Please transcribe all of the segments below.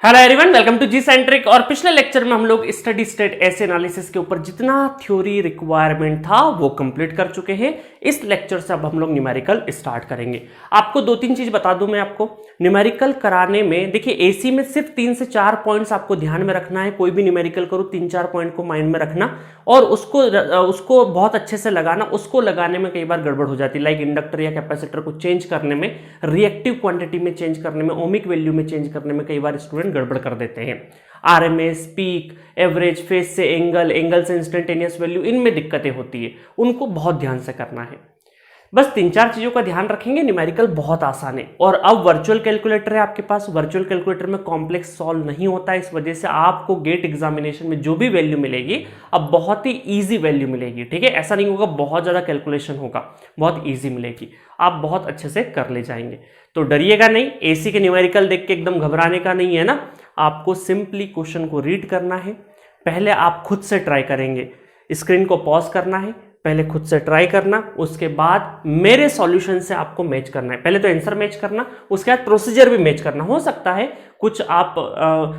Hello everyone, welcome to G centric. और पिछले lecture में हम लोग स्टडी स्टेट एसे एनालिसिस के ऊपर जितना थ्योरी रिक्वायरमेंट था वो कंप्लीट कर चुके हैं। इस लेक्चर से अब हम लोग न्यूमेरिकल स्टार्ट करेंगे। आपको दो तीन चीज बता दूं मैं आपको न्यूमेरिकल कराने में। देखिए एसी में सिर्फ 3 से 4 पॉइंट्स आपको ध्यान में रखना है। कोई भी न्यूमेरिकल करो 3-4 पॉइंट को माइंड में रखना और उसको बहुत अच्छे से लगाना। उसको लगाने में कई बार गड़बड़ हो जाती है, लाइक इंडक्टर या कैपेसिटर को चेंज करने में, रिएक्टिव क्वांटिटी में चेंज करने में, ओमिक वैल्यू में चेंज करने में कई बार स्टूडेंट गड़बड़ कर देते हैं। आरएमएस, पीक, एवरेज, फेज से एंगल से इंस्टेंटेनियस वैल्यू, इनमें दिक्कतें होती है, उनको बहुत ध्यान से करना है। बस 3-4 चीजों का ध्यान रखेंगे, न्यूमेरिकल बहुत आसान है। और अब वर्चुअल कैलकुलेटर है आपके पास। वर्चुअल कैलकुलेटर में कॉम्प्लेक्स सॉल्व नहीं होता है, इस वजह से आपको गेट एग्जामिनेशन में जो भी वैल्यू मिलेगी अब बहुत ही इजी वैल्यू मिलेगी। ठीक है, ऐसा नहीं होगा बहुत ज्यादा कैलकुलेशन होगा, बहुत इजी मिलेगी, आप बहुत अच्छे से कर ले जाएंगे। तो डरिएगा नहीं, एसी के न्यूमेरिकल देख के एकदम घबराने का नहीं है ना। आपको सिंपली क्वेश्चन को रीड करना है, पहले आप खुद से ट्राई करेंगे, स्क्रीन को पॉज करना है, पहले खुद से ट्राई करना, उसके बाद मेरे सॉल्यूशन से आपको मैच करना है। पहले तो आंसर मैच करना, उसके बाद प्रोसीजर भी मैच करना। हो सकता है कुछ आप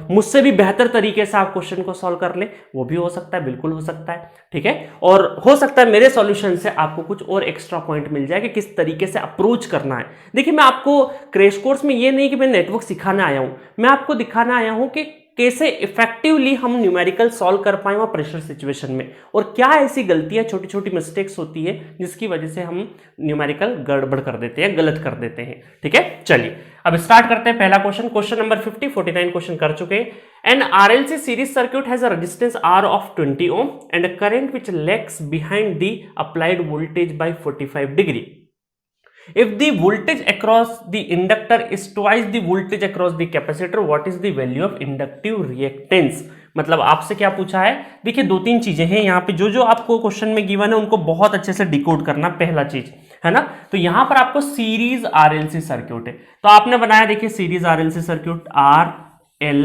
मुझसे भी बेहतर तरीके से आप क्वेश्चन को सॉल्व कर ले, वो भी हो सकता है, बिल्कुल हो सकता है। ठीक है, और हो सकता है मेरे सॉल्यूशन से आपको कुछ और एक्स्ट्रा पॉइंट मिल जाए कि किस तरीके से अप्रोच करना है। देखिए मैं आपको क्रैश कोर्स में ये नहीं कि मैं नेटवर्क सिखाने आया हूं, मैं आपको दिखाना आया हूं कि कैसे इफेक्टिवली हम न्यूमेरिकल सॉल्व कर पाए वहां प्रेशर सिचुएशन में, और क्या ऐसी गलतियां, छोटी छोटी मिस्टेक्स होती है जिसकी वजह से हम न्यूमेरिकल गड़बड़ कर देते हैं, गलत कर देते हैं। ठीक है, चलिए अब स्टार्ट करते हैं। पहला क्वेश्चन नंबर 49 क्वेश्चन कर चुके हैं। An RLC series circuit has a resistance R of 20 ohm and a current which lags behind the applied voltage by 45 degree. If the voltage across the inductor is twice the voltage across the capacitor, what is the value of inductive reactance? मतलब आपसे क्या पूछा है? देखिए दो तीन चीजें हैं यहाँ पे, जो आपको क्वेश्चन में गिवन है उनको बहुत अच्छे से डिकोड करना। पहला चीज है ना, तो यहाँ पर आपको सीरीज आरएलसी सर्क्यूट है, तो आपने बनाया देखिए series RLC circuit, R L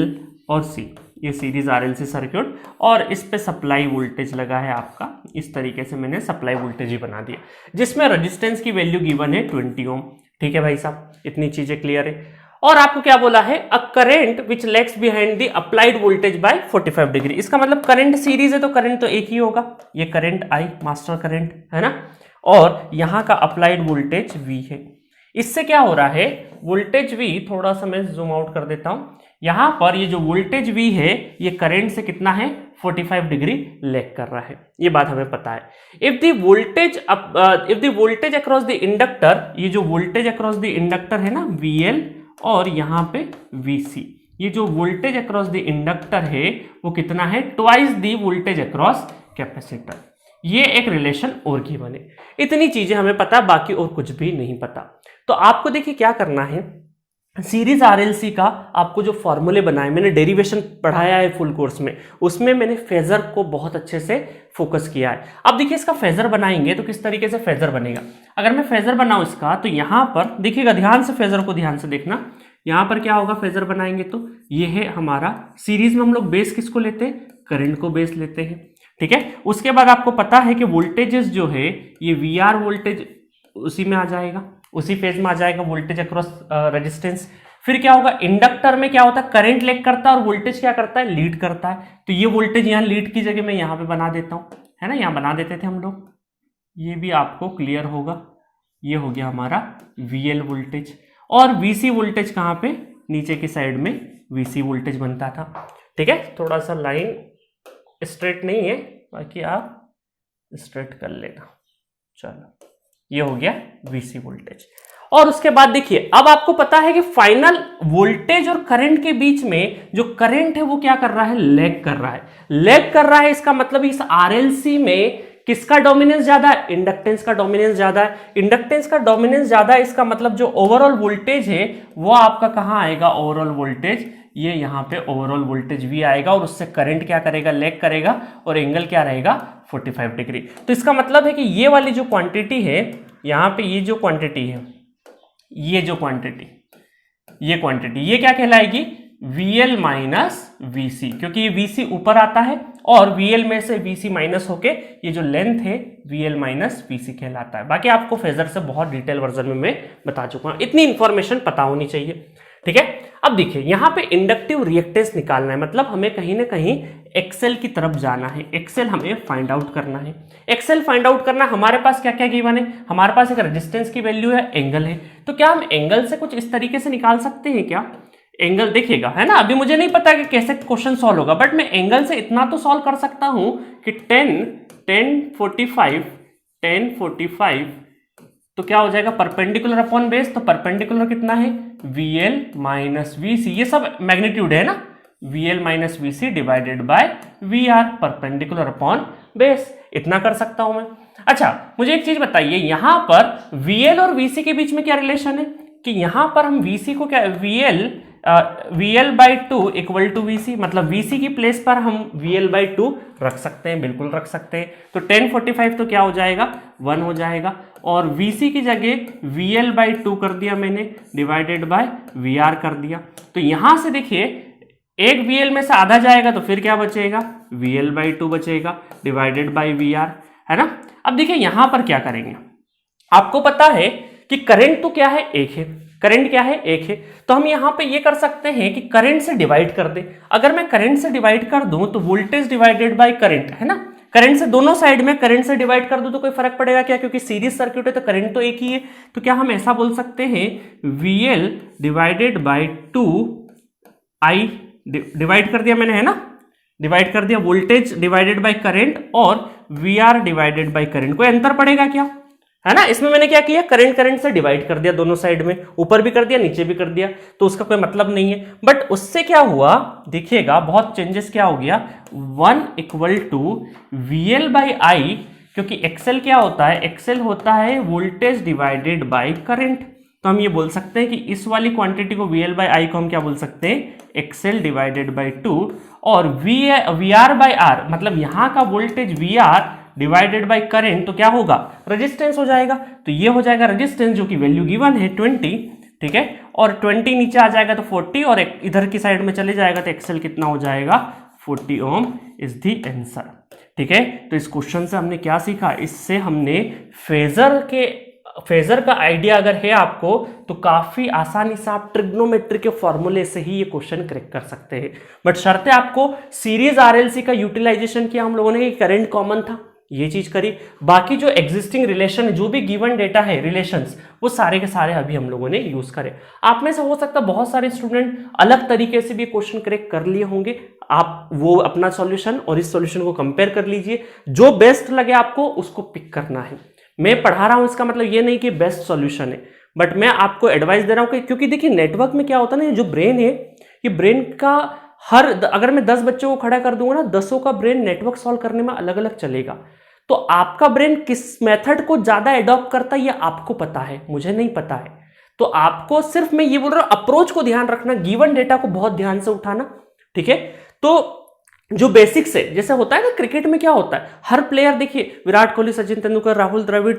और सी, ये सीरीज आरएलसी सर्क्यूट, और इस पे सप्लाई वोल्टेज लगा है आपका। इस तरीके से मैंने सप्लाई वोल्टेज ही बना दिया, जिसमें रेजिस्टेंस की वैल्यू गिवन है 20 ओम। ठीक है भाई साहब, इतनी चीजें क्लियर है। और आपको क्या बोला है? A current which lags behind the applied voltage by 45 degree. इसका मतलब करंट सीरीज है तो करंट तो एक ही होगा, ये करंट आई, मास्टर करंट है ना, और यहां का अप्लाइड वोल्टेज V है। इससे क्या हो रहा है, वोल्टेज V, थोड़ा सा मैं जूम आउट कर देता हूं, यहां पर ये जो वोल्टेज V है ये करंट से कितना है, 45 डिग्री लैग कर रहा है, ये बात हमें पता है। If the voltage across the inductor, ये जो वोल्टेज अक्रॉस द इंडक्टर है ना VL, और यहां पे VC, ये जो वोल्टेज अक्रॉस द इंडक्टर है वो कितना है, twice the voltage across capacitor. ये एक रिलेशन और की बने, इतनी चीजें हमें पता, बाकी और कुछ भी नहीं पता। तो आपको देखिए क्या करना है, सीरीज आरएलसी का आपको जो फॉर्मूले बनाए, मैंने डेरिवेशन पढ़ाया है फुल कोर्स में, उसमें मैंने फेजर को बहुत अच्छे से फोकस किया है। अब देखिए इसका फेजर बनाएंगे तो किस तरीके से फेजर बनेगा। अगर मैं फेजर बनाऊं इसका, तो यहां पर देखिएगा, ध्यान से फेजर को ध्यान से देखना, यहां पर क्या होगा फेजर बनाएंगे तो ये है हमारा सीरीज में हम लोग बेस किसको लेते हैं, करंट को बेस लेते हैं। ठीक है, उसके बाद आपको पता है कि वोल्टेजेस जो है ये VR वोल्टेज उसी में आ जाएगा, उसी फेज में आ जाएगा, वोल्टेज अक्रॉस रेजिस्टेंस। फिर क्या होगा, इंडक्टर में क्या होता है, करंट लीड करता है और वोल्टेज क्या करता है, लीड करता है। तो ये वोल्टेज यहाँ लीड की जगह मैं यहाँ पे बना देता हूँ, है ना, यहाँ बना देते थे हम लोग, ये भी आपको क्लियर होगा। ये हो गया हमारा VL वोल्टेज, और VC वोल्टेज कहाँ पे, नीचे की साइड में VC वोल्टेज बनता था। ठीक है, थोड़ा सा लाइन स्ट्रेट नहीं है, बाकी आप स्ट्रेट कर लेना। चलो ये हो गया VC वोल्टेज। और उसके बाद देखिए अब आपको पता है कि फाइनल वोल्टेज और करंट के बीच में जो करंट है वो क्या कर रहा है, लैग कर रहा है, लैग कर रहा है। इसका मतलब इस आरएलसी में किसका डोमिनेंस ज्यादा है, इंडक्टेंस का डोमिनेंस ज्यादा है। इंडक्टेंस का डोमिनेंस ज्यादा है, इसका मतलब जो ओवरऑल वोल्टेज है वो आपका कहां आएगा, ओवरऑल वोल्टेज, ये यहां पे ओवरऑल वोल्टेज V आएगा, और उससे करंट क्या करेगा, लैग करेगा, और एंगल क्या रहेगा, 45 डिग्री। तो इसका मतलब है कि ये वाली जो क्वांटिटी है, यहां पे ये जो क्वांटिटी है, ये जो क्वांटिटी, ये क्वांटिटी, ये क्या कहलाएगी, VL माइनस VC, क्योंकि ये VC ऊपर आता है और VL में से VC माइनस होके ये जो लेंथ है VL माइनस VC कहलाता है। बाकी आपको फेजर से बहुत डिटेल वर्जन में मैं बता चुका हूं, इतनी इंफॉर्मेशन पता होनी चाहिए। ठीक है। अब देखिए यहाँ पे इंडक्टिव रिएक्टेंस निकालना है, मतलब हमें कहीं ना कहीं एक्सेल की तरफ जाना है, एक्सेल हमें फाइंड आउट करना है। एक्सेल फाइंड आउट करना, हमारे पास क्या क्या गिवन है, हमारे पास एक रेजिस्टेंस की वैल्यू है, एंगल है, तो क्या हम एंगल से कुछ इस तरीके से निकाल सकते हैं क्या? एंगल देखिएगा, है ना, अभी मुझे नहीं पता कि कैसे क्वेश्चन सॉल्व होगा, बट मैं एंगल से इतना तो सॉल्व कर सकता हूं कि 10 45 तो क्या हो जाएगा, परपेंडिकुलर अपॉन बेस, तो परपेंडिकुलर कितना है, VL माइनस VC, ये सब मैग्नीट्यूड है ना, VL minus VC divided by VR, perpendicular upon base, इतना कर सकता हूं मैं। अच्छा मुझे एक चीज बताइए, यहां पर VL और VC के बीच में क्या रिलेशन है, कि यहां पर हम VC को क्या, VL by 2 equal to VC, मतलब VC की प्लेस पर हम VL बाई 2 रख सकते हैं, बिल्कुल रख सकते हैं। तो 1045 तो क्या हो जाएगा, 1 हो जाएगा, और VC की जगह VL बाई 2 कर दिया मैंने, डिवाइडेड बाय VR कर दिया। तो यहां से देखिए एक VL में से आधा जाएगा तो फिर क्या बचेगा, VL बाई 2 बचेगा डिवाइडेड बाय VR, है ना। अब देखिए यहां पर क्या करेंगे, आपको पता है कि करंट तो क्या है, एक है, करंट क्या है, एक है, तो हम यहां पे ये कर सकते हैं कि करंट से डिवाइड कर दें। अगर मैं करंट से डिवाइड कर दूं तो वोल्टेज डिवाइडेड बाय करंट, है ना, करंट से दोनों साइड में करंट से डिवाइड कर दूं तो कोई फर्क पड़ेगा क्या, क्योंकि सीरीज सर्किट है तो करंट तो एक ही है। तो क्या हम ऐसा बोल सकते हैं, VL divided by 2I, divide कर दिया मैंने, है ना, डिवाइड कर दिया, वोल्टेज डिवाइडेड बाय करंट और VR डिवाइडेड बाय करंट, कोई अंतर पड़ेगा क्या, है ना। इसमें मैंने क्या किया, करंट से डिवाइड कर दिया दोनों साइड में, ऊपर भी कर दिया नीचे भी कर दिया, तो उसका कोई मतलब नहीं है। बट उससे क्या हुआ देखिएगा, बहुत चेंजेस क्या हो गया, 1 equal to VL by I, क्योंकि एक्सेल क्या होता है, एक्सेल होता है वोल्टेज डिवाइडेड बाय करंट, तो हम ये बोल सकते हैं कि इस वाली क्वांटिटी को VL बाई I को हम क्या बोल सकते हैं, एक्सेल डिवाइडेड बाय 2, और VR बाई R, मतलब यहां का voltage VR divided by current, तो क्या होगा, रेजिस्टेंस हो जाएगा, तो ये हो जाएगा रेजिस्टेंस, जो कि वैल्यू गिवन है 20, ठीक है, और 20 नीचे आ जाएगा तो 40, और इधर की साइड में चले जाएगा तो एक्सेल कितना हो जाएगा, 40 ओम इज द आंसर, ठीक है। तो इस क्वेश्चन से हमने क्या सीखा, इससे हमने फेजर का आइडिया अगर है आपको तो काफी आसानी से आप ट्रिग्नोमेट्री के फॉर्मूले से ही ये क्वेश्चन करेक्ट कर सकते हैं। बट शर्त है आपको सीरीज RLC का यूटिलाइजेशन किया हम लोगों ने, करंट कॉमन था, ये चीज करी, बाकी जो एग्जिस्टिंग रिलेशन जो भी गिवन डेटा है रिलेशंस, वो सारे के सारे अभी हम लोगों ने यूज करे। आप में से हो सकता है बहुत सारे स्टूडेंट अलग तरीके से भी क्वेश्चन करेक्ट कर लिए होंगे, आप वो अपना सॉल्यूशन और इस सॉल्यूशन को कंपेयर कर लीजिए, जो बेस्ट लगे आपको उसको पिक करना है। मैं पढ़ा रहा हूं इसका मतलब ये नहीं कि बेस्ट सॉल्यूशन है, बट मैं आपको एडवाइस दे रहा हूं क्योंकि देखिए नेटवर्क में क्या होता है ना, जो ब्रेन है, ये ब्रेन का अगर मैं 10 बच्चों को खड़ा कर दूंगा ना, 10 का ब्रेन नेटवर्क सॉल्व करने में अलग अलग चलेगा, तो आपका ब्रेन किस मेथड को ज्यादा एडॉप्ट करता है ये आपको पता है, मुझे नहीं पता है। तो आपको सिर्फ मैं ये बोल रहा हूं, अप्रोच को ध्यान रखना, गिवन डेटा को बहुत ध्यान से उठाना, ठीक है। तो जो बेसिक्स है, जैसे होता है ना क्रिकेट में क्या होता है, हर प्लेयर देखिए, विराट कोहली, सचिन तेंदुलकर, राहुल द्रविड़,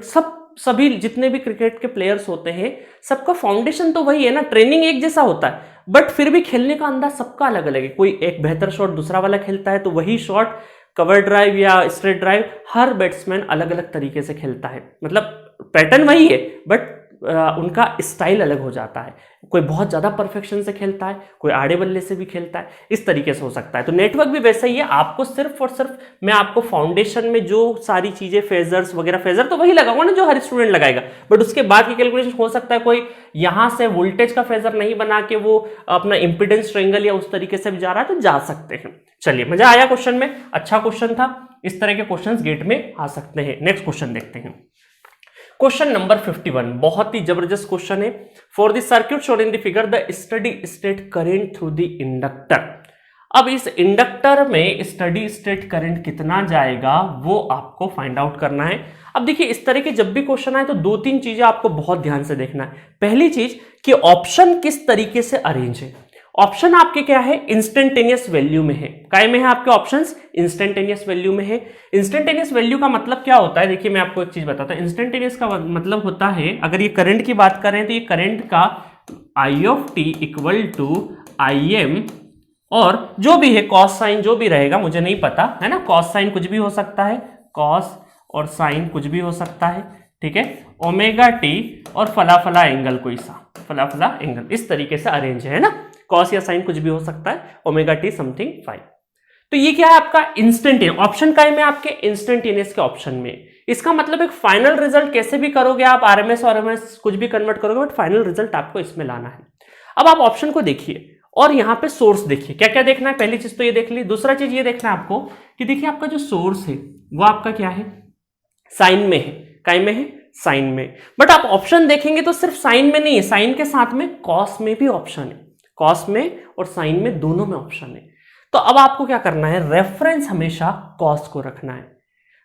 सभी जितने भी क्रिकेट के प्लेयर्स होते हैं, सबका फाउंडेशन तो वही है ना, ट्रेनिंग एक जैसा होता है, बट फिर भी खेलने का अंदाज सबका अलग अलग है। कोई एक बेहतर शॉट दूसरा वाला खेलता है, तो वही शॉट कवर ड्राइव या स्ट्रेट ड्राइव हर बैट्समैन अलग अलग तरीके से खेलता है, मतलब पैटर्न वही है बट उनका स्टाइल अलग हो जाता है। कोई बहुत ज्यादा परफेक्शन से खेलता है, कोई आड़े बल्ले से भी खेलता है, इस तरीके से हो सकता है। तो नेटवर्क भी वैसा ही है, आपको सिर्फ और सिर्फ मैं आपको फाउंडेशन में जो सारी चीजें फेजर्स वगैरह, फेजर तो वही लगाऊंगा ना जो हर स्टूडेंट लगाएगा, बट उसके बाद की कैलकुलेशन हो सकता है कोई यहां से वोल्टेज का फेजर नहीं बना के वो अपना इंपीडेंस ट्रायंगल या उस तरीके से भी जा रहा है, तो जा सकते हैं। चलिए, मजा आया क्वेश्चन में, अच्छा क्वेश्चन था, इस तरह के क्वेश्चन गेट में आ सकते हैं। नेक्स्ट क्वेश्चन देखते हैं, क्वेश्चन नंबर 51, बहुत ही जबरदस्त क्वेश्चन है। For the circuit shown in the figure the steady state current through the inductor. अब इस इंडक्टर में स्टडी स्टेट करंट कितना जाएगा वो आपको फाइंड आउट करना है। अब देखिए, इस तरह के जब भी क्वेश्चन आए तो 2-3 चीजें आपको बहुत ध्यान से देखना है। पहली चीज कि ऑप्शन किस तरीके से अरेंज है। ऑप्शन आपके क्या है, इंस्टेंटेनियस वैल्यू में है। काय में है आपके ऑप्शंस, इंस्टेंटेनियस वैल्यू में है। इंस्टेंटेनियस वैल्यू का मतलब क्या होता है, देखिए मैं आपको एक चीज बताता हूं। इंस्टेंटेनियस का मतलब होता है, अगर ये करंट की बात करें तो ये करंट का I of T equal to I M, और जो भी है कॉस साइन जो भी रहेगा मुझे नहीं पता, है ना, कॉस साइन कुछ भी हो सकता है, कॉस और साइन कुछ भी हो सकता है, ठीक है, ओमेगा टी और फला फला एंगल कोई सा, फला फला एंगल, इस तरीके से अरेंज है ना, कॉस या साइन कुछ भी हो सकता है, ओमेगा टी समथिंग 5। तो ये क्या है आपका इंस्टेंटेनियस, ऑप्शन का में आपके इंस्टेंटेनियस के ऑप्शन में। इसका मतलब एक फाइनल रिजल्ट कैसे भी करोगे आप, आरएमएस और एमएस कुछ भी कन्वर्ट करोगे, बट फाइनल रिजल्ट आपको इसमें लाना है। अब आप ऑप्शन को देखिए और यहाँ पे सोर्स देखिए, क्या क्या देखना है, पहली चीज तो ये देख ली। दूसरा चीज ये देखना है आपको कि देखिए आपका जो सोर्स है वो आपका क्या है, साइन में है, काय में है, साइन में। बट आप ऑप्शन देखेंगे तो सिर्फ साइन में नहीं है, साइन के साथ में कॉस में भी ऑप्शन है, कॉस में और साइन में दोनों में ऑप्शन है। तो अब आपको क्या करना है, रेफरेंस हमेशा कॉस को रखना है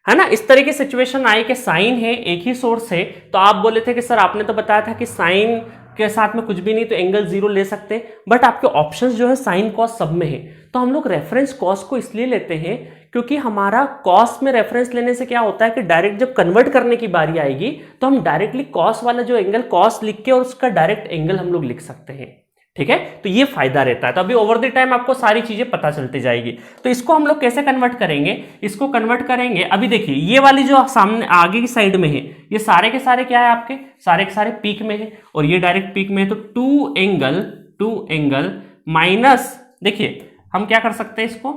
ना। इस तरह की सिचुएशन आई कि साइन है, एक ही सोर्स है, तो आप बोले थे कि सर आपने तो बताया था कि साइन के साथ में कुछ भी नहीं तो एंगल 0 ले सकते हैं, बट आपके ऑप्शंस जो है साइन कॉस सब में है। तो हम लोग रेफरेंस कॉस को इसलिए लेते हैं क्योंकि हमारा कॉस में रेफरेंस लेने से क्या होता है कि डायरेक्ट जब कन्वर्ट करने की बारी आएगी तो हम डायरेक्टली कॉस वाला जो एंगल कॉस लिख के और उसका डायरेक्ट एंगल हम लोग लिख सकते हैं, ठीक है। तो ये फायदा रहता है। तो अभी ओवर द टाइम आपको सारी चीजें पता चलती जाएगी। तो इसको हम लोग कैसे कन्वर्ट करेंगे, इसको कन्वर्ट करेंगे, अभी देखिए ये वाली जो सामने आगे की साइड में है ये सारे के सारे क्या है आपके, सारे के सारे पीक में है और ये डायरेक्ट पीक में है। तो टू एंगल माइनस, देखिए हम क्या कर सकते हैं इसको,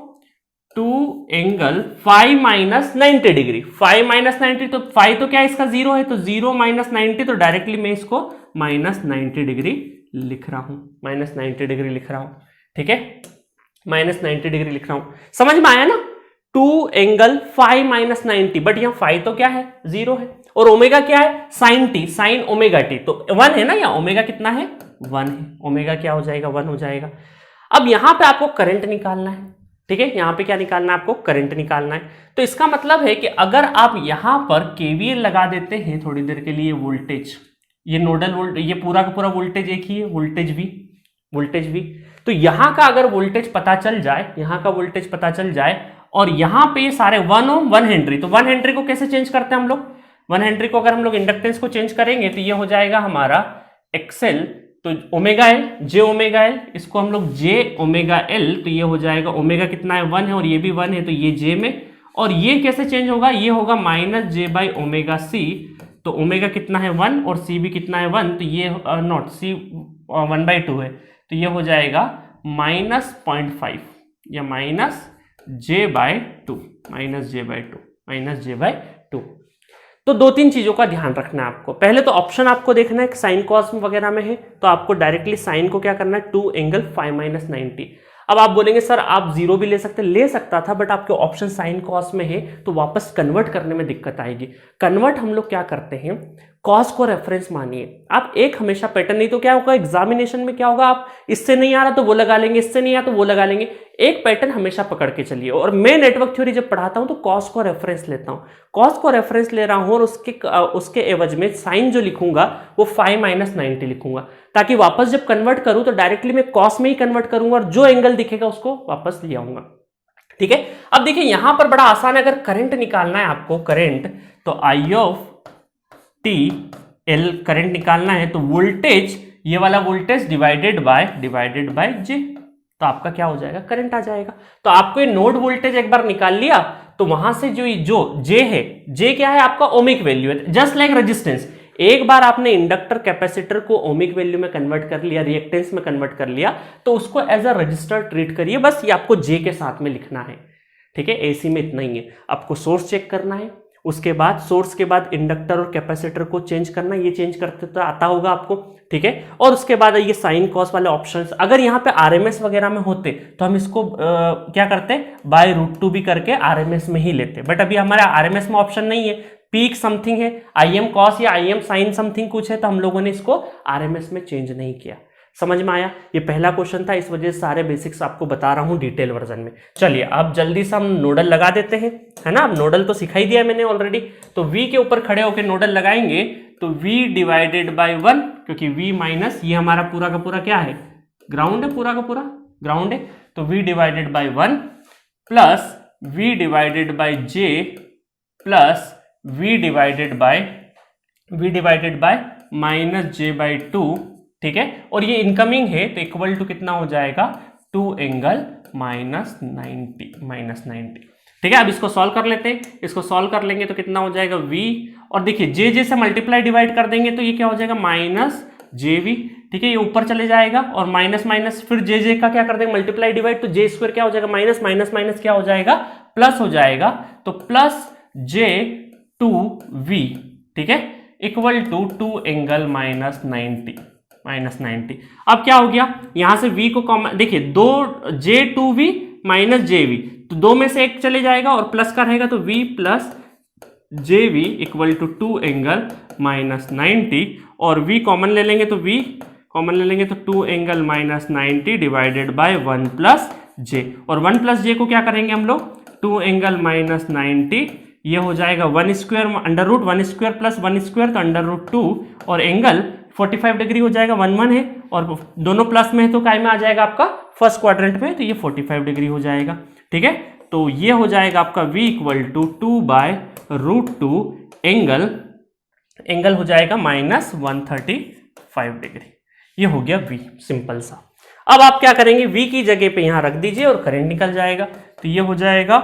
to angle 5 minus 90 degree, 5 minus 90, तो 5 तो क्या है इसका 0 है, तो 0 माइनस 90, तो डायरेक्टली मैं इसको माइनस 90 डिग्री लिख रहा हूं, माइनस 90 डिग्री लिख रहा हूं, ठीक है, माइनस 90 डिग्री लिख रहा हूं। समझ में आया ना, 2 एंगल 5 माइनस 90, बट यहां 5 तो क्या है 0 है और ओमेगा क्या है sine t, sine omega t, तो 1 है ना, या ओमेगा कितना है 1 है, ओमेगा क्या हो जाएगा 1 हो जाएगा। अब यहां पे आपको करंट निकालना है, ठीक है, यहां पे क्या निकालना है आपको, करंट निकालना है। तो इसका मतलब है कि अगर आप यहां पर केवीएल लगा देते हैं थोड़ी देर के लिए, वोल्टेज, ये नोडल वोल्टेज, ये पूरा का पूरा वोल्टेज एक ही है, वोल्टेज भी, तो यहां का अगर वोल्टेज पता चल जाए, यहां का वोल्टेज पता चल जाए और यहां पे सारे 1 ओम 1 हेनरी, तो 1 हेनरी को कैसे चेंज करते हैं हम लोग, 1 हेनरी को अगर हम लोग इंडक्टेंस को चेंज करेंगे तो ये हो जाएगा हमारा एक्सएल, तो ओमेगा एल, जे ओमेगा एल, इसको हम लोग जे ओमेगा एल, तो ये हो जाएगा ओमेगा कितना है 1 है और ये भी 1 है, तो ये जे में, और ये कैसे चेंज होगा, ये होगा minus j by omega C, तो ओमेगा कितना है 1 और सी भी कितना है 1, तो ये नॉट सी 1/2 है, तो ये हो जाएगा माइनस 0.5 या minus j by 2, minus j by 2। तो 2-3 चीजों का ध्यान रखना है आपको। पहले तो ऑप्शन आपको देखना है कि साइन कॉस वगैरह में है, तो आपको डायरेक्टली साइन को क्या करना है, 2 एंगल 5 माइनस 90। अब आप बोलेंगे सर आप 0 भी ले सकता था, बट आपके ऑप्शन साइन कॉस में है तो वापस कन्वर्ट करने में दिक्कत आएगी। कन्वर्ट हम लोग क्या करते हैं, कॉस को रेफरेंस मानिए आप, एक हमेशा पैटर्न, नहीं तो क्या होगा एग्जामिनेशन में क्या होगा, आप इससे नहीं आ रहा तो वो लगा लेंगे, इससे नहीं आ तो वो लगा लेंगे, एक पैटर्न हमेशा पकड़ के चलिए। और मैं नेटवर्क थ्योरी जब पढ़ाता हूं तो कॉस को रेफरेंस लेता हूं, कॉस को रेफरेंस ले रहा हूं और उसके एवज में साइन जो लिखूंगा वो 5 माइनस 90 लिखूंगा, ताकि वापस जब कन्वर्ट करूं तो डायरेक्टली मैं कॉस में ही कन्वर्ट करूंगा और जो एंगल दिखेगा उसको वापस ले आऊंगा, ठीक है। अब देखिए यहां पर बड़ा आसान है, अगर करंट निकालना है आपको, करंट, तो आई ऑफ टी एल करंट निकालना है, तो वोल्टेज, ये वाला वोल्टेज डिवाइडेड बाय जे, तो आपका क्या हो जाएगा, करंट आ जाएगा। तो आपको ये नोड वोल्टेज एक बार निकाल लिया, तो वहां से जो जे है, जे क्या है आपका ओमिक वैल्यू है, जस्ट लाइक रेजिस्टेंस। एक बार आपने इंडक्टर कैपेसिटर को ओमिक वैल्यू में कन्वर्ट कर लिया, रिएक्टेंस में कन्वर्ट कर लिया, तो उसको एज अ रजिस्टर ट्रीट करिए, बस ये आपको जे के साथ में लिखना है, ठीक है। एसी में इतना ही है, आपको सोर्स चेक करना है, उसके बाद सोर्स के बाद इंडक्टर और कैपेसिटर को चेंज करना, ये चेंज करते तो आता होगा आपको, ठीक है। और उसके बाद ये साइन कॉस वाले ऑप्शंस, अगर यहाँ पे आरएमएस वगैरह में होते तो हम इसको क्या करते, बाय √2 भी करके आरएमएस में ही लेते, बट अभी हमारे आरएमएस में ऑप्शन नहीं है, पीक समथिंग है, आईएम कॉस या आईएम साइन समथिंग कुछ है, तो हम लोगों ने इसको आरएमएस में चेंज नहीं किया। समझ में आया, ये पहला क्वेश्चन था, इस वजह से सारे बेसिक्स आपको बता रहा हूं डिटेल वर्जन में। चलिए अब जल्दी से हम नोडल लगा देते हैं, है ना। अब नोडल तो सिखाई दिया मैंने ऑलरेडी, तो V के ऊपर खड़े होकर नोडल लगाएंगे, तो V डिवाइडेड बाय 1, क्योंकि V माइनस ये हमारा पूरा का पूरा क्या है, ग्राउंड है, पूरा का पूरा ग्राउंड है, तो V divided by 1 plus V divided by J plus V divided by minus J by 2, ठीक है। और ये इनकमिंग है तो इक्वल टू कितना हो जाएगा, 2 एंगल माइनस 90, ठीक है। अब इसको सॉल्व कर लेते हैं, इसको सॉल्व कर लेंगे तो कितना हो जाएगा V, और देखिए जे से मल्टीप्लाई डिवाइड कर देंगे तो ये क्या हो जाएगा माइनस JV, ठीक है, ये ऊपर चले जाएगा और माइनस माइनस फिर जे जे का क्या कर देंगे मल्टीप्लाई डिवाइड, तो जे स्क्वायर क्या हो जाएगा माइनस माइनस माइनस क्या हो जाएगा प्लस हो जाएगा, तो प्लस जे टू वी, ठीक है, इक्वल टू 2 एंगल माइनस 90। अब क्या हो गया यहां से v को कॉमन, देखिए दो j2v माइनस jv, तो दो में से एक चले जाएगा और प्लस का रहेगा, तो v plus jv equal to 2 angle minus 90, और v कॉमन ले लेंगे तो v कॉमन ले लेंगे तो 2 angle minus 90 divided by 1 plus j, और 1 प्लस j को क्या करेंगे हम लोग 2 एंगल माइनस 90, ये हो जाएगा 1 square under root 1 square plus 1 square, तो अंडर रूट 2, और एंगल 45 डिग्री हो जाएगा, 1 1 है और दोनों प्लस में है तो काय में आ जाएगा आपका फर्स्ट क्वाड्रेंट में, तो ये 45 डिग्री हो जाएगा, ठीक है। तो ये हो जाएगा आपका v equal to 2 by root 2 angle हो जाएगा माइनस 135 डिग्री, ये हो गया v, सिंपल सा। अब आप क्या करेंगे v की जगह पे यहां रख दीजिए और करंट निकल जाएगा, तो ये हो जाएगा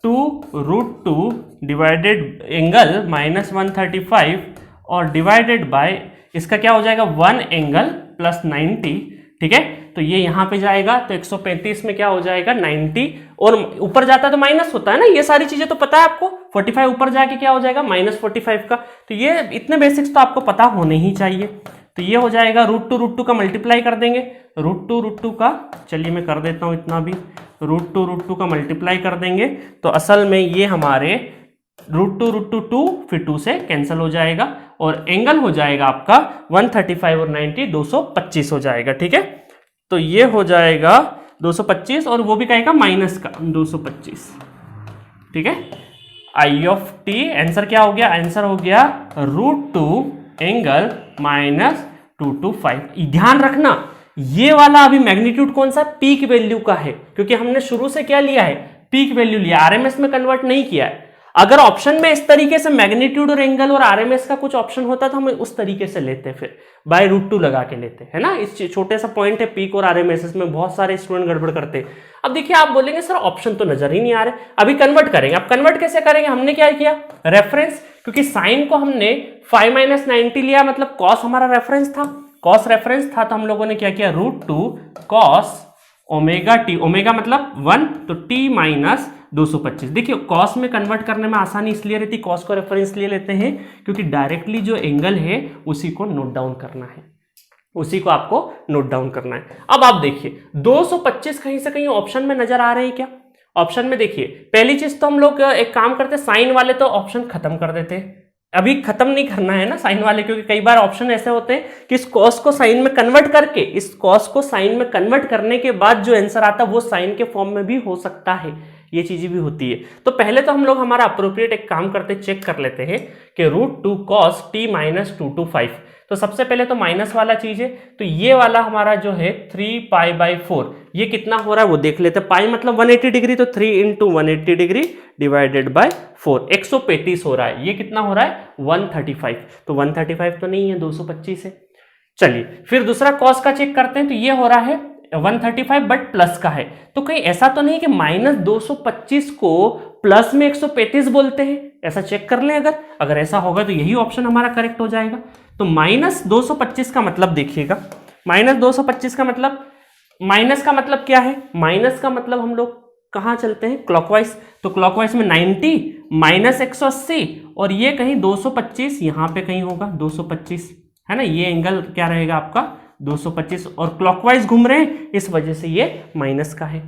2 रूट 2 डिवाइडेड एंगल माइनस 135 और डिवाइडेड बाय इसका क्या हो जाएगा 1 एंगल प्लस 90, ठीक है, तो ये यहां पे जाएगा, तो 135 में क्या हो जाएगा 90, और ऊपर जाता है तो माइनस होता है ना, ये सारी चीजें तो पता है आपको, 45 ऊपर जाके क्या हो जाएगा माइनस 45 का, तो ये इतने बेसिक्स तो आपको पता होने ही चाहिए। तो ये हो जाएगा रूट टू का मल्टीप्लाई कर देंगे, रूट टू का, चलिए मैं कर देता हूं इतना भी, रूट टू का मल्टीप्लाई कर देंगे, तो असल में ये हमारे रूट टू फिर 2 से कैंसिल हो जाएगा, और एंगल हो जाएगा आपका 135 और 90 225 हो जाएगा, ठीक है। तो ये हो जाएगा 225 और वो भी कहेगा माइनस का 225, ठीक है। आई ऑफ टी आंसर क्या हो गया, आंसर हो गया रूट 2 एंगल माइनस 225। ध्यान रखना ये वाला अभी मैग्नीट्यूड कौन सा पीक वैल्यू का है, क्योंकि हमने शुरू से क्या लिया है पीक वैल्यू लिया, आरएमएस में कन्वर्ट नहीं किया है। अगर ऑप्शन में इस तरीके से मैग्नीट्यूड और एंगल और आरएमएस का कुछ ऑप्शन होता तो हम उस तरीके से लेते, फिर बाय रूट 2 लगा के लेते, है ना। इस छोटे सा पॉइंट है पीक और आरएमएस, इसमें बहुत सारे स्टूडेंट गड़बड़ करते। अब देखिए आप बोलेंगे सर ऑप्शन तो नजर ही नहीं आ रहे, अभी कन्वर्ट करेंगे। अब कन्वर्ट कैसे करेंगे, हमने क्या किया रेफरेंस, क्योंकि साइन को हमने 5 - 90 लिया, मतलब कॉस हमारा रेफरेंस था, कॉस रेफरेंस था, तो हम लोगों ने क्या किया root 2 cos omega t, omega मतलब 1, तो टी माइनस 225। देखिए कॉस में कन्वर्ट करने में आसानी इसलिए रहती, कॉस को रेफरेंस लिए लेते हैं क्योंकि डायरेक्टली जो एंगल है उसी को नोट डाउन करना है, उसी को आपको नोट डाउन करना है। अब आप देखिए 225 कहीं से कहीं ऑप्शन में नजर आ रहे हैं क्या, ऑप्शन में देखिए पहली चीज तो हम लोग एक काम करते, साइन वाले तो ऑप्शन खत्म कर देते, अभी खत्म नहीं करना है ना साइन वाले, क्योंकि कई बार ऑप्शन ऐसे होते हैं कि इस कॉस को साइन में कन्वर्ट करके, इस कॉस को साइन में कन्वर्ट करने के बाद जो आंसर आता है वो साइन के फॉर्म में भी हो सकता है, ये चीजें भी होती है। तो पहले तो हम लोग हमारा अप्रोप्रिएट एक काम करते, चेक कर लेते हैं कि रूट 2 कॉस टी माइनस 225, तो सबसे पहले तो माइनस वाला चीज है, तो ये वाला हमारा जो है 3 π/4, ये कितना हो रहा है वो देख लेते हैं। पाई मतलब 180 डिग्री, तो 3 × 180 डिग्री डिवाइडेड बाय 4, 135 हो रहा है। ये कितना हो रहा है 135, तो 135 तो नहीं है 225 है। चलिए फिर दूसरा कॉस का चेक करते हैं, तो ये हो रहा है 135 बट प्लस का है, तो कहीं ऐसा तो नहीं कि माइनस 225 को प्लस में 135 बोलते हैं, ऐसा चेक कर लें। अगर ऐसा होगा तो यही ऑप्शन हमारा करेक्ट हो जाएगा। तो माइनस 225 का मतलब देखिएगा, माइनस 225 का मतलब, माइनस का मतलब क्या है, माइनस का मतलब हम लोग कहां चलते हैं क्लॉकवाइज, तो क्लॉकवाइज में 90 माइनस 180 और ये कहीं 225 यहां पे कहीं होगा 225, है ना, ये एंगल क्या रहेगा आपका 225 और क्लॉकवाइज घूम रहे हैं, इस वजह से ये माइनस का है।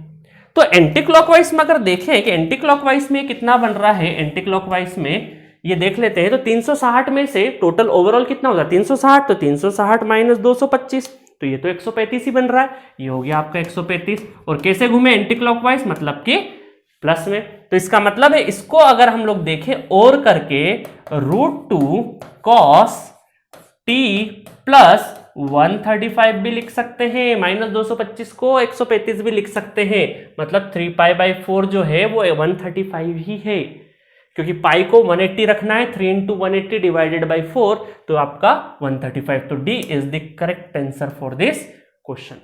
तो एंटी क्लॉकवाइज में अगर देखें कि एंटी क्लॉकवाइज में कितना बन रहा है, एंटी क्लॉकवाइज में ये देख लेते हैं, तो 360 में से टोटल ओवरऑल कितना होगा 360, तो 360 माइनस 225, तो ये तो 135 ही बन रहा है, ये हो गया आपका 135। और कैसे घूमे एंटी क्लॉकवाइज, मतलब कि प्लस में, तो इसका मतलब है इसको अगर हम लोग देखें और करके रूट 2 कॉस टी प्लस 135 भी लिख सकते हैं, माइनस 225 को 135 भी लिख सकते हैं, मतलब 3 π/4 जो है वो 135 ही है, क्योंकि पाई को 180 रखना है, 3 × 180 डिवाइडेड बाई 4, तो आपका 135। तो D is the correct answer for this question.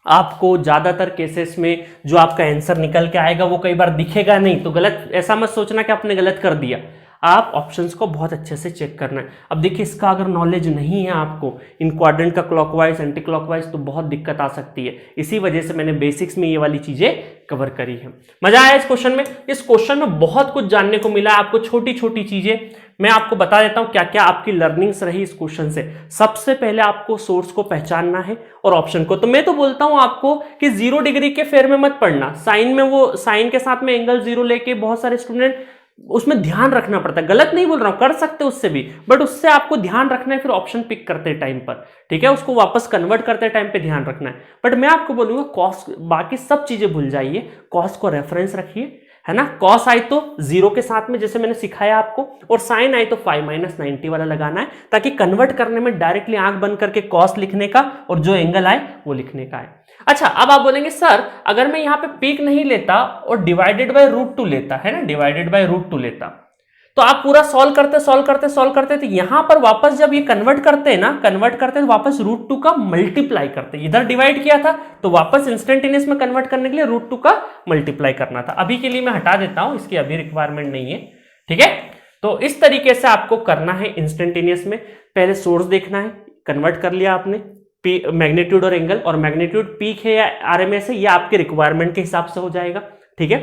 आपको ज्यादातर केसेस में जो आपका आंसर निकल के आएगा वो कई बार दिखेगा नहीं, तो गलत, ऐसा मत सोचना कि आपने गलत कर दिया, आप ऑप्शंस को बहुत अच्छे से चेक करना है। अब देखिए इसका अगर नॉलेज नहीं है आपको इन क्वाड्रेंट का क्लॉकवाइज एंटी क्लॉकवाइज, तो बहुत दिक्कत आ सकती है। इसी वजह से मैंने बेसिक्स में ये वाली चीजें कवर करी है। मजा आया इस क्वेश्चन में? इस क्वेश्चन में बहुत कुछ जानने को मिला आपको, छोटी छोटी चीजें। मैं आपको बता देता हूं क्या क्या आपकी लर्निंग्स रही इस क्वेश्चन से। सबसे पहले आपको सोर्स को पहचानना है और ऑप्शन को। तो मैं तो बोलता हूं आपको कि 0 डिग्री के फेयर में मत पढ़ना। साइन में वो साइन के साथ में एंगल 0 लेके बहुत सारे स्टूडेंट उसमें ध्यान रखना पड़ता है। गलत नहीं बोल रहा हूं, कर सकते उससे भी, बट उससे आपको ध्यान रखना है फिर ऑप्शन पिक करते टाइम पर, ठीक है, उसको वापस कन्वर्ट करते टाइम पे ध्यान रखना है। बट मैं आपको बोलूंगा कॉस, बाकी सब चीजें भूल जाइए, कॉस को रेफरेंस रखिए, है ना। कॉस आई तो 0 के साथ में जैसे मैंने सिखाया आपको, और साइन आई तो 5 - 90 वाला लगाना है, ताकि कन्वर्ट करने में डायरेक्टली आंख बंद करके कॉस लिखने का और जो एंगल आए वो लिखने का है। अच्छा, अब आप बोलेंगे सर अगर मैं यहां पे पीक नहीं लेता और डिवाइडेड बाय √2 लेता, है ना, डिवाइडेड बाय √2 लेता, तो आप पूरा सॉल्व करते तो यहां पर वापस जब ये कन्वर्ट करते हैं ना, तो वापस √2 का मल्टीप्लाई करते हैं। इधर डिवाइड किया था तो वापस इंस्टेंटेनियस में कन्वर्ट करने के लिए √2 का मल्टीप्लाई करना था। अभी के लिए मैं हटा देता हूं, इसकी अभी रिक्वायरमेंट नहीं है, ठीक है। तो इस तरीके से आपको करना है इंस्टेंटेनियस में। पहले सोर्स देखना है, कन्वर्ट कर लिया आपने मैग्नीट्यूड और एंगल, और मैग्नीट्यूड पीक है या आरएमएस है, ये आपके रिक्वायरमेंट के हिसाब से हो जाएगा, ठीक है।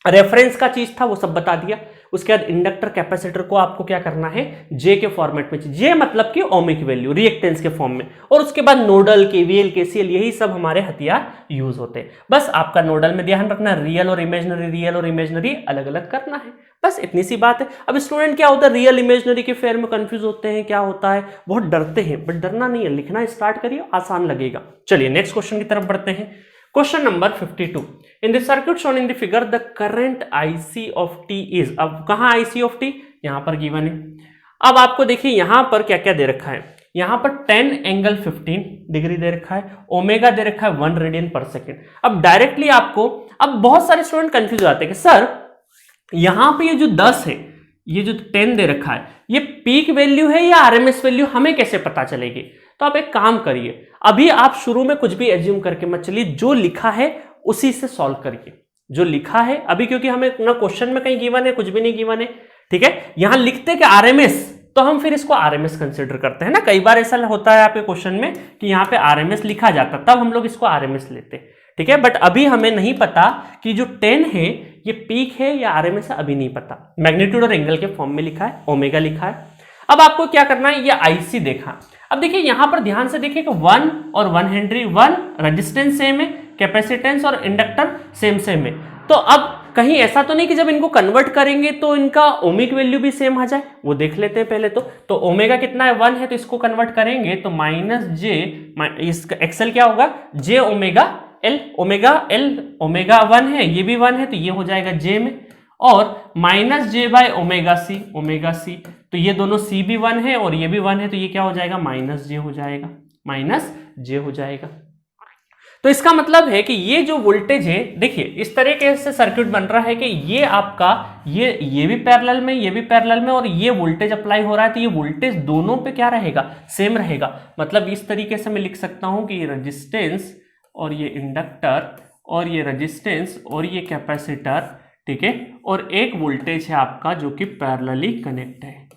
रेफरेंस का चीज था वो सब बता दिया। उसके बाद इंडक्टर कैपेसिटर को आपको क्या करना है, जे के फॉर्मेट में, जे मतलब कि ओमिक वैल्यू रिएक्टेंस के फॉर्म में, और उसके बाद नोडल, केवीएल, केसीएल, यही सब हमारे हथियार यूज होते हैं। बस आपका नोडल में ध्यान रखना, रियल और इमेजिनरी अलग अलग करना है, बस इतनी सी बात है। अब स्टूडेंट क्या होता है, रियल इमेजिनरी के फेयर में कंफ्यूज होते हैं, क्या होता है, बहुत डरते हैं, बट डरना नहीं है, लिखना स्टार्ट करिए, आसान लगेगा। चलिए नेक्स्ट क्वेश्चन की तरफ बढ़ते हैं। Question number 52, in the circuit shown in the figure the current IC of T is, अब कहां IC ऑफ T, यहां पर गिवन है। अब आपको देखिए यहां पर क्या क्या दे रखा है, यहां पर 10 एंगल 15 डिग्री दे रखा है, ओमेगा दे रखा है 1 रेडियन पर सेकेंड। अब डायरेक्टली आपको, अब बहुत सारे स्टूडेंट कंफ्यूज हो जाते हैं कि सर यहां पे ये जो 10 है, ये जो 10 दे रखा है, ये पीक वैल्यू है या आरएमएस वैल्यू, हमें कैसे पता चलेगी। तो आप एक काम करिए, अभी आप शुरू में कुछ भी एज्यूम करके मत चलिए, जो लिखा है उसी से सॉल्व करिए, जो लिखा है अभी, क्योंकि हमें ना क्वेश्चन में कहीं गिवन है, कुछ भी नहीं गिवन है, ठीक है। यहां लिखते कि आरएमएस, तो हम फिर इसको आरएमएस कंसीडर करते हैं ना। कई बार ऐसा होता है आपके क्वेश्चन में कि यहां पे आरएमएस लिखा जाता, तब हम लोग इसको आरएमएस लेते हैं, ठीक है। बट अभी हमें नहीं पता कि जो 10 है ये पीक है या आरएमएस है, अभी नहीं पता। मैग्नीट्यूड और एंगल के फॉर्म में लिखा है, ओमेगा लिखा है। अब आपको क्या करना है, ये आईसी देखा। अब देखिए यहां पर ध्यान से देखिए कि 1 और 1 हेनरी, 1 रेजिस्टेंस सेम है, कैपेसिटेंस और इंडक्टर सेम है। तो अब कहीं ऐसा तो नहीं कि जब इनको कन्वर्ट करेंगे तो इनका ओमिक वैल्यू भी सेम आ जाए, वो देख लेते हैं पहले। तो ओमेगा कितना है, 1 है, तो इसको कन्वर्ट करेंगे तो -j, इसका एक्सएल क्या होगा, j ओमेगा एल, ओमेगा 1 है, ये भी 1 है, तो ये हो जाएगा j में, और -j/ओमेगा सी, तो ये दोनों c भी 1 है और ये भी 1 है, तो ये क्या हो जाएगा, -j हो जाएगा, -j हो जाएगा। तो इसका मतलब है कि ये जो वोल्टेज है, देखिए इस तरीके से सर्किट बन रहा है कि ये आपका ये भी पैरेलल में, ये भी पैरेलल में, और ये वोल्टेज अप्लाई हो रहा है, तो ये वोल्टेज दोनों पे क्या रहेगा, सेम रहेगा। मतलब इस तरीके से मैं लिख सकता हूं कि ये रेजिस्टेंस और ये इंडक्टर और ये रेजिस्टेंस और ये कैपेसिटर, ठीक है, और एक वोल्टेज है आपका जो कि पैरेलली कनेक्ट है,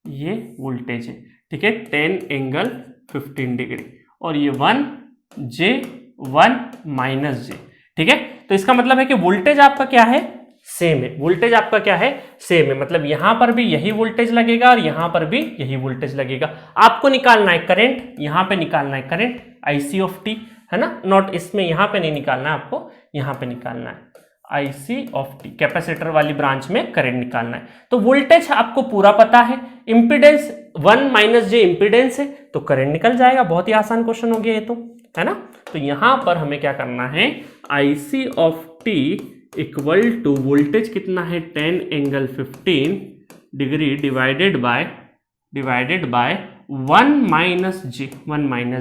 ये वोल्टेज है, ठीक है, 10 एंगल 15 डिग्री, और ये 1j 1 - j, ठीक है। तो इसका मतलब है कि वोल्टेज आपका क्या है, सेम है, वोल्टेज आपका क्या है, सेम है। मतलब यहां पर भी यही वोल्टेज लगेगा और यहां पर भी यही वोल्टेज लगेगा। आपको निकालना है करंट, यहां पे निकालना है करंट IC ऑफ T, है ना, नॉट इसमें, यहां पे नहीं निकालना है आपको, यहां पे निकालना है IC ऑफ T, कैपेसिटर वाली ब्रांच में करंट निकालना है। तो वोल्टेज आपको पूरा पता है, इंपीडेंस 1 - j इंपीडेंस है, तो करंट निकल जाएगा। बहुत ही आसान क्वेश्चन हो गया ये तो, है ना। तो यहां पर हमें क्या करना है, IC of T equal to voltage कितना है, 10 angle 15 degree divided by 1 -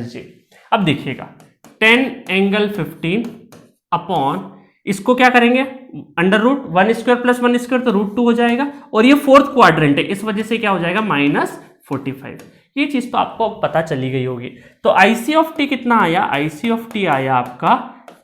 j। अब देखिएगा 10 एंगल 15 अपॉन, इसको क्या करेंगे, अंडर रूट 1² + 1² तो √2 हो जाएगा, और ये 4th क्वाड्रेंट है, इस वजह से क्या हो जाएगा, -45। ये चीज तो आपको पता चली गई होगी। तो IC ऑफ T कितना आया, IC ऑफ T आया आपका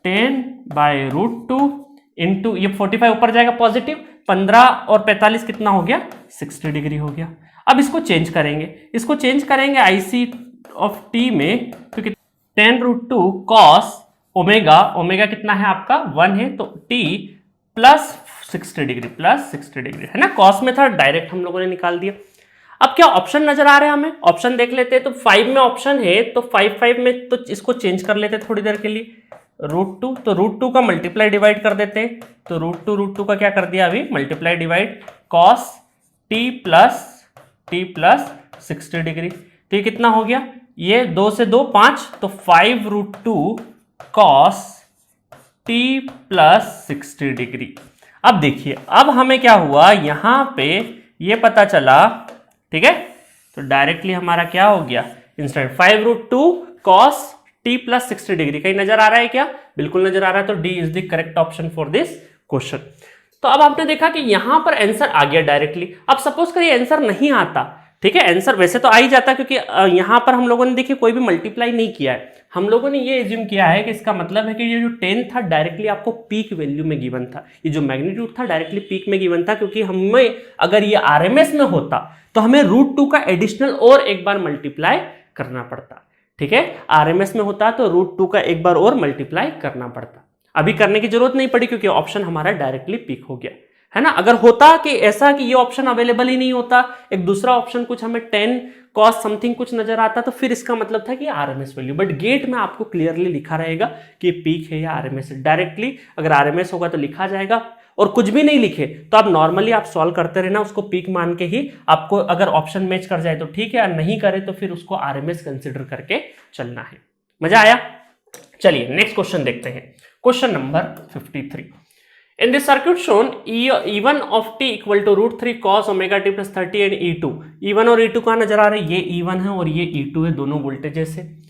10/√2 इंटू, ये 45 ऊपर जाएगा पॉजिटिव, 15 और 45 कितना हो गया, 60 डिग्री हो गया। अब इसको चेंज करेंगे, इसको चेंज करेंगे IC ऑफ टी में, क्योंकि 10√2 कॉस ओमेगा, ओमेगा कितना है आपका 1 है, तो T plus 60 degree, plus 60 degree है ना। कॉस में था, डायरेक्ट हम लोगों ने निकाल दिया। अब क्या ऑप्शन नजर आ रहे हैं हमें, ऑप्शन देख लेते हैं। तो 5 में ऑप्शन है, तो 5 में तो इसको चेंज कर लेते हैं थोड़ी देर के लिए। √2, तो √2 का मल्टीप्लाई डिवाइड कर देते हैं, तो √2 का क्या कर दिया अभी, multiply divide, cos T plus 60 degree, तो ये कितना हो गया, ये 2 से 2 5, तो 5√2 कॉस टी प्लस 60 डिग्री। अब देखिए, अब हमें क्या हुआ, यहां पे ये पता चला, ठीक है, तो डायरेक्टली हमारा क्या हो गया, instant 5√2 cos T plus 60 degree. कहीं नजर आ रहा है क्या, बिल्कुल नजर आ रहा है, तो D is the correct option for this question. तो अब आपने देखा कि यहां पर आंसर आ गया डायरेक्टली। अब सपोज करिए आंसर नहीं आता, ठीक है, आंसर वैसे तो आ ही जाता, क्योंकि यहां पर हम लोगों ने देखिए कोई भी मल्टीप्लाई नहीं किया है, हम लोगों ने ये एज्यूम किया है कि इसका मतलब है कि ये जो 10 था डायरेक्टली आपको पीक वैल्यू में गिवन था, ये जो मैग्नीट्यूड था डायरेक्टली पीक में गिवन था, क्योंकि हमें अगर ये आरएमएस में होता तो हमें √2 का एडिशनल और एक बार मल्टीप्लाई करना पड़ता, ठीक है, आरएमएस में होता तो √2 का एक बार और मल्टीप्लाई करना पड़ता। अभी करने की जरूरत नहीं पड़ी, क्योंकि ऑप्शन हमारा डायरेक्टली पीक हो गया, है ना। अगर होता कि ऐसा कि ये ऑप्शन अवेलेबल ही नहीं होता, एक दूसरा ऑप्शन कुछ हमें 10 कॉस समथिंग कुछ नजर आता, तो फिर इसका मतलब था कि आरएमएस वैल्यू, बट गेट में आपको क्लियरली लिखा रहेगा कि पीक है या आरएमएस है। डायरेक्टली अगर आरएमएस होगा तो लिखा जाएगा, और कुछ भी नहीं लिखे तो आप नॉर्मली आप सॉल्व करते रहना, उसको पीक मान के ही। आपको अगर ऑप्शन मैच कर जाए तो ठीक है, और नहीं करे तो फिर उसको आरएमएस कंसिडर करके चलना है। मजा आया? चलिए नेक्स्ट क्वेश्चन देखते हैं, question number 53। In this circuit shown, E1 of t equal to √3 cos omega t plus 30 and E2. E1 और E2 कहाँ नजर आ रहे हैं, ये E1 है और ये E2 है, दोनों वोल्टेजेस है,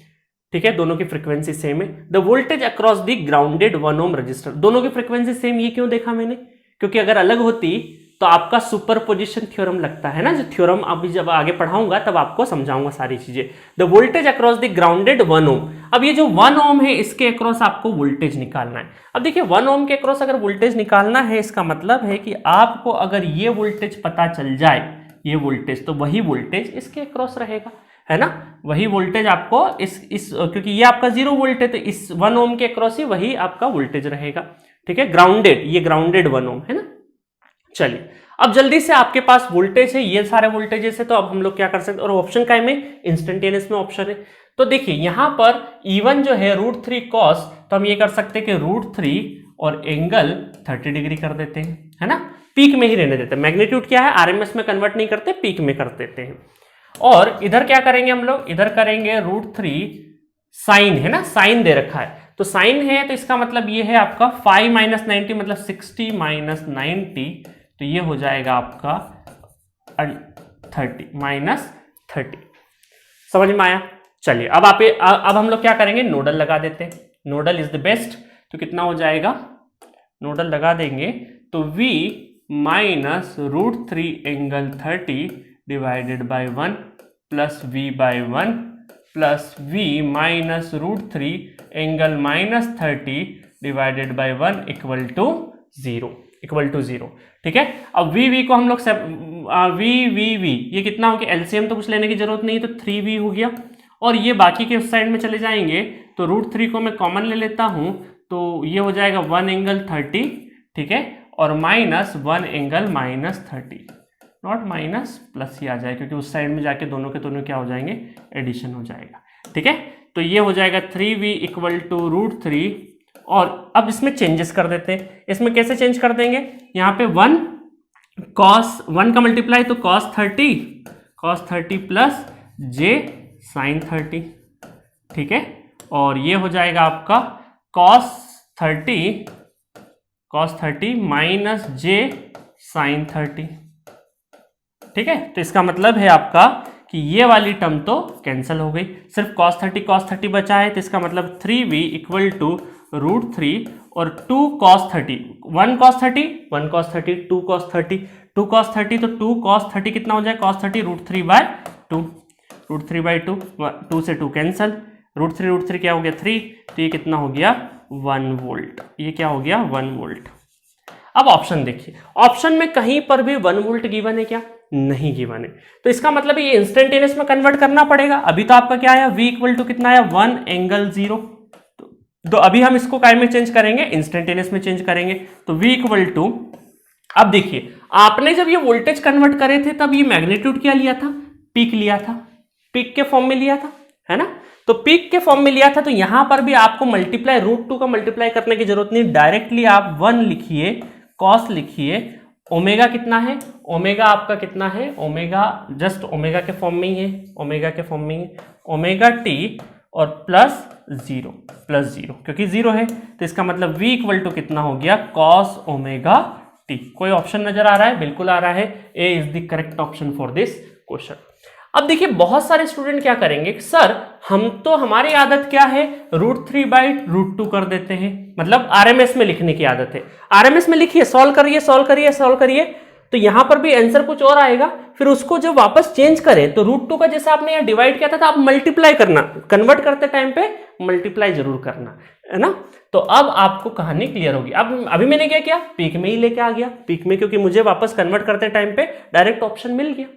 ठीक है, दोनों की फ्रीक्वेंसी सेम है। The voltage across the grounded 1 ohm resistor, दोनों की फ्रीक्वेंसी सेम, ये क्यों देखा मैंने, क्योंकि अगर अलग होती तो आपका सुपरपोजिशन थ्योरम लगता है ना, जो थ्योरम अभी जब आगे पढ़ाऊंगा तब आपको समझाऊंगा सारी चीजें। The voltage across the grounded 1 ओम, अब ये जो 1 ओम है इसके अक्रॉस आपको वोल्टेज निकालना है। अब देखिए 1 ओम के अक्रॉस अगर वोल्टेज निकालना है, इसका मतलब है कि आपको अगर ये वोल्टेज पता चल जाए, ये वोल्टेज, तो वही वोल्टेज इसके अक्रॉस रहेगा, है ना, वही वोल्टेज आपको इस क्योंकि ये आपका 0 वोल्ट है, तो इस 1 ओम के अक्रॉस ही वही आपका वोल्टेज रहेगा, ठीक है, ग्राउंडेड, ये ग्राउंडेड 1 ओम है ना। चलिए अब जल्दी से आपके पास वोल्टेज है, ये सारे वोल्टेजेस है, तो अब हम लोग क्या कर सकते हैं, और ऑप्शन का में इंस्टेंटेनियस में ऑप्शन है। तो देखिए यहां पर E1 जो है √3 कॉस, तो हम ये कर सकते हैं कि √3 और एंगल 30 डिग्री कर देते हैं, है ना, पीक में ही रहने देते हैं। मैग्नीट्यूड क्या है, आरएमएस में कन्वर्ट नहीं करते, पीक में कर देते हैं। और इधर क्या करेंगे हम लोग, इधर करेंगे √3 साइन, है ना, साइन दे रखा है, तो साइन है तो इसका मतलब ये है आपका 5 - 90 मतलब 60 - 90, तो ये हो जाएगा आपका 30 -30। समझ में आया? चलिए अब हम लोग क्या करेंगे, नोडल लगा देते हैं, नोडल इज द बेस्ट, तो कितना हो जाएगा, नोडल लगा देंगे तो V - √3 angle 30 divided by 1 plus V/1 plus V - √3 angle -30 divided by 1 equal to 0, ठीक है। अब V को हम लोग V ये कितना हो गया, एलसीएम तो कुछ लेने की जरूरत नहीं, तो 3V हो गया, और ये बाकी के उस साइड में चले जाएंगे, तो √3 को मैं कॉमन ले लेता हूं, तो ये हो जाएगा 1 एंगल 30, ठीक है, और -1 एंगल -30, नॉट माइनस प्लस ही आ जाए, क्योंकि उस साइड में जाके दोनों के दोनों क्या हो जाएंगे, एडिशन हो जाएगा, ठीक है। तो ये हो जाएगा 3V इक्वल टू √3, और अब इसमें चेंजेस कर देते हैं। इसमें कैसे चेंज कर देंगे, यहाँ पे 1 cos 1 का मल्टीप्लाई, तो cos 30 प्लस j sin 30, ठीक है, और ये हो जाएगा आपका cos 30 माइनस j sin 30, ठीक है। तो इसका मतलब है आपका कि ये वाली टर्म तो कैंसिल हो गई, सिर्फ cos 30 बचा है, तो इसका मतलब 3V इक्वल टू √3 और 2 cos 30, 1 cos 30, 2 cos 30, 2 cos 30, तो 2 cos 30 कितना हो जाए, cos 30 √3/2, 2 से 2 कैंसिल, √3 क्या हो गया 3, तो ये कितना हो गया 1 वोल्ट, ये क्या हो गया 1 वोल्ट। अब ऑप्शन देखिए, ऑप्शन में कहीं पर भी 1 वोल्ट गिवन है क्या? नहीं गिवन है, तो इसका मतलब ये इंस्टेंटेनियस में कन्वर्ट करना पड़ेगा। अभी तो आपका क्या आया, V इक्वल टू कितना आया, 1 एंगल 0। तो अभी हम इसको काय में चेंज करेंगे, इंस्टेंटेनियस में चेंज करेंगे। तो V इक्वल टू, अब देखिए आपने जब ये वोल्टेज कन्वर्ट करे थे तब ये मैग्नीट्यूड क्या लिया था, पीक लिया था, पीक के फॉर्म में लिया था, है ना। तो पीक के फॉर्म में लिया था, तो यहां पर भी आपको मल्टीप्लाई √2 का मल्टीप्लाई करने की जरूरत नहीं, डायरेक्टली आप 1 लिखिए, कॉस लिखिए, ओमेगा कितना है, ओमेगा आपका कितना है, ओमेगा जस्ट ओमेगा के फॉर्म में ही है, ओमेगा के फॉर्म में ही है, ओमेगा टी और प्लस 0 क्योंकि 0 है, तो इसका मतलब V इक्वल टू कितना हो गया, कॉस ओमेगा टी। कोई ऑप्शन नजर आ रहा है? बिल्कुल आ रहा है, A is the correct option for this question. अब देखिए बहुत सारे स्टूडेंट क्या करेंगे, सर हम तो, हमारी आदत क्या है, √3/√2 कर देते हैं, मतलब आरएमएस में लिखने की आदत है, आरएमएस में लिखिए, सॉल्व करिए, तो यहां पर भी आंसर कुछ और आएगा, फिर उसको जब वापस चेंज करें तो √2 का जैसे आपने यहाँ डिवाइड किया था आप मल्टीप्लाई करना, कन्वर्ट करते टाइम पे मल्टीप्लाई जरूर करना, है ना। तो अब आपको कहानी क्लियर होगी। अब अभी मैंने क्या किया, पीक में ही लेके आ गया, पीक में, क्योंकि मुझे वापस कन्वर्ट करते टाइम पे डायरेक्ट ऑप्शन मिल गया,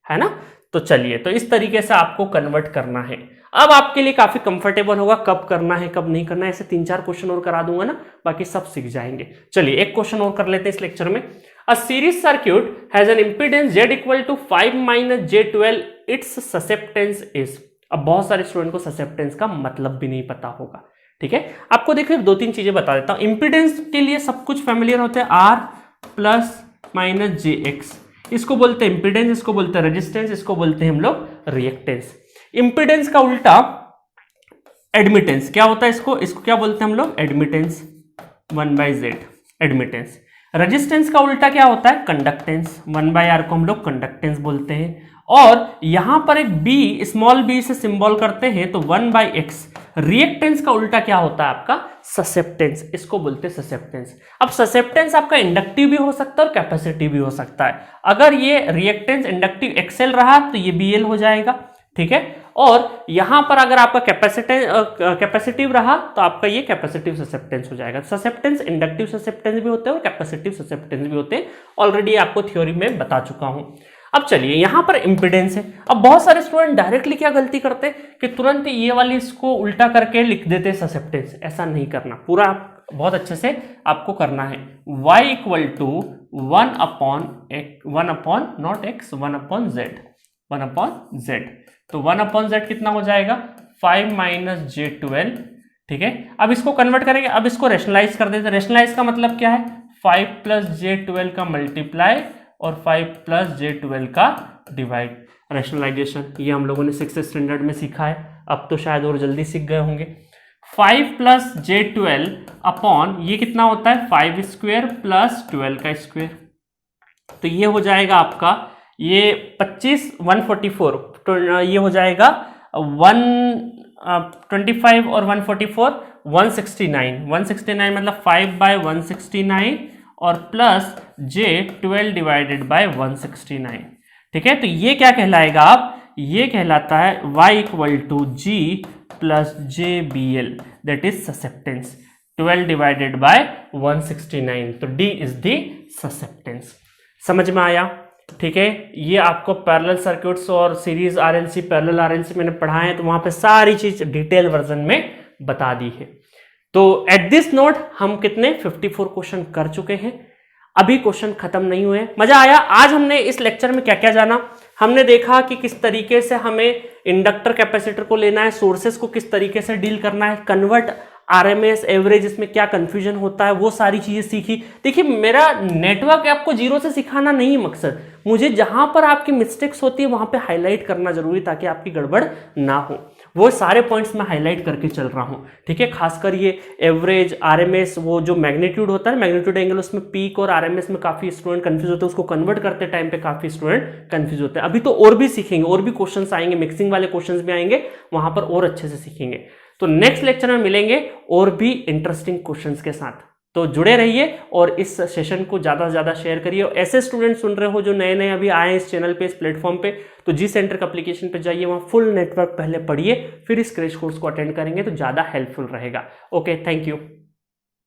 है ना। तो चलिए, तो इस तरीके से आपको कन्वर्ट करना है। अब आपके लिए काफी कंफर्टेबल होगा, कब करना है कब नहीं करना है, ऐसे 3-4 क्वेश्चन और करा दूंगा ना, बाकी सब सीख जाएंगे। चलिए एक क्वेश्चन और कर लेते हैं इस लेक्चर में। A series circuit has an impedance Z equal to 5 - j12, its susceptance is. अब बहुत सारे स्टूडेंट को ससेप्टेंस का मतलब भी नहीं पता होगा, ठीक है। आपको देखिए 2-3 चीजें बता देता हूं। इंपीडेंस के लिए सब कुछ फैमिलियर होते हैं, R + - jx, इसको बोलते हैं इंपीडेंस, इसको बोलते हैं रेजिस्टेंस, इसको बोलते हैं हम लोग रिएक्टेंस। इंपीडेंस का उल्टा एडमिटेंस क्या होता है, इसको क्या बोलते हैं हम लोग, एडमिटेंस, 1/z एडमिटेंस। रेजिस्टेंस का उल्टा क्या होता है, कंडक्टेंस, 1/r को हम लोग कंडक्टेंस बोलते हैं। और यहां पर एक b, स्मॉल b से सिंबल करते हैं, तो 1/x। रिएक्टेंस का उल्टा क्या होता है आपका, ससेप्टेंस, इसको बोलते हैं ससेप्टेंस। अब ससेप्टेंस आपका इंडक्टिव भी हो सकता है और कैपेसिटिव भी हो सकता है। अगर ये रिएक्टेंस इंडक्टिव XL रहा तो ये BL हो जाएगा, ठीक है। और यहां पर अगर आपका कैपेसिटिव रहा तो आपका ये कैपेसिटिव ससेप्टेंस हो जाएगा। ससेप्टेंस इंडक्टिव ससेप्टेंस भी होते हैं और कैपेसिटिव ससेप्टेंस भी होते हैं, ऑलरेडी आपको थ्योरी में बता चुका हूं। अब चलिए यहां पर इंपीडेंस है। अब बहुत सारे स्टूडेंट डायरेक्टली क्या गलती करते हैं कि तुरंत ये वाली इसको उल्टा करके लिख देते हैं ससेप्टेंस। ऐसा नहीं करना, पूरा बहुत अच्छे से आपको करना है। y इक्वल टू 1/z, तो 1/z कितना हो जाएगा, 5 - j12, ठीक है। अब इसको कन्वर्ट करेंगे, अब इसको रेशनलाइज कर देते हैं। रेशनलाइज का मतलब क्या है, 5 + j12 का मल्टीप्लाई और 5 + j12 का डिवाइड। रेशनलाइजेशन ये हम लोगों ने 6th स्टैंडर्ड में सीखा है, अब तो शायद और जल्दी सीख गए होंगे। 5 + j12 अपॉन ये कितना होता है, 5² + 12 का स्क्वायर, तो ये हो जाएगा आपका ये 25, 144, तो ये हो जाएगा 125 और 144, 169 मतलब 5/169 और प्लस j12 डिवाइडेड बाय 169, ठीक है। तो ये क्या कहलाएगा, आप ये कहलाता है y equal to G + JBL, that is susceptance, 12 divided by 169, तो D इज द ससेप्टेंस। समझ में आया, ठीक है। ये आपको पैरेलल सर्किट्स और सीरीज RLC, पैरेलल RLC मैंने पढ़ाए हैं, तो वहां पे सारी चीज डिटेल वर्जन में बता दी है। तो एट दिस नोट हम कितने 54 क्वेश्चन कर चुके हैं, अभी क्वेश्चन खत्म नहीं हुए। मजा आया। आज हमने इस लेक्चर में क्या क्या जाना, हमने देखा कि किस तरीके से हमें इंडक्टर कैपेसिटर को लेना है, सोर्सेस को किस तरीके से डील करना है, कन्वर्ट, RMS, एवरेज, इसमें क्या कंफ्यूजन होता है, वो सारी चीजें सीखी। देखिए मेरा नेटवर्क आपको जीरो से सिखाना नहीं मकसद, मुझे जहां पर आपकी मिस्टेक्स होती है वहां पे हाईलाइट करना जरूरी, ताकि आपकी गड़बड़ ना हो। वो सारे पॉइंट्स मैं हाईलाइट करके चल रहा हूं, ठीक है। खासकर ये एवरेज, RMS, वो जो मैग्नीट्यूड होता है, मैग्नीट्यूड एंगल, उसमें पीक और RMS में काफी स्टूडेंट कंफ्यूज होते हैं, उसको कन्वर्ट करते टाइम पे काफी स्टूडेंट कंफ्यूज होते हैं। अभी तो और भी सीखेंगे, और भी क्वेश्चंस आएंगे, मिक्सिंग वाले क्वेश्चंस भी आएंगे, वहां पर और अच्छे से सीखेंगे। तो नेक्स्ट लेक्चर में मिलेंगे और भी इंटरेस्टिंग क्वेश्चंस के साथ, तो जुड़े रहिए और इस सेशन को ज्यादा से ज्यादा शेयर करिए। और ऐसे स्टूडेंट सुन रहे हो जो नए नए अभी आए इस चैनल पे, इस प्लेटफॉर्म पे, तो जी सेंटर का एप्लीकेशन पे जाइए, वहां फुल नेटवर्क पहले पढ़िए, फिर इस क्रैश कोर्स को अटेंड करेंगे तो ज्यादा हेल्पफुल रहेगा। Okay, thank you.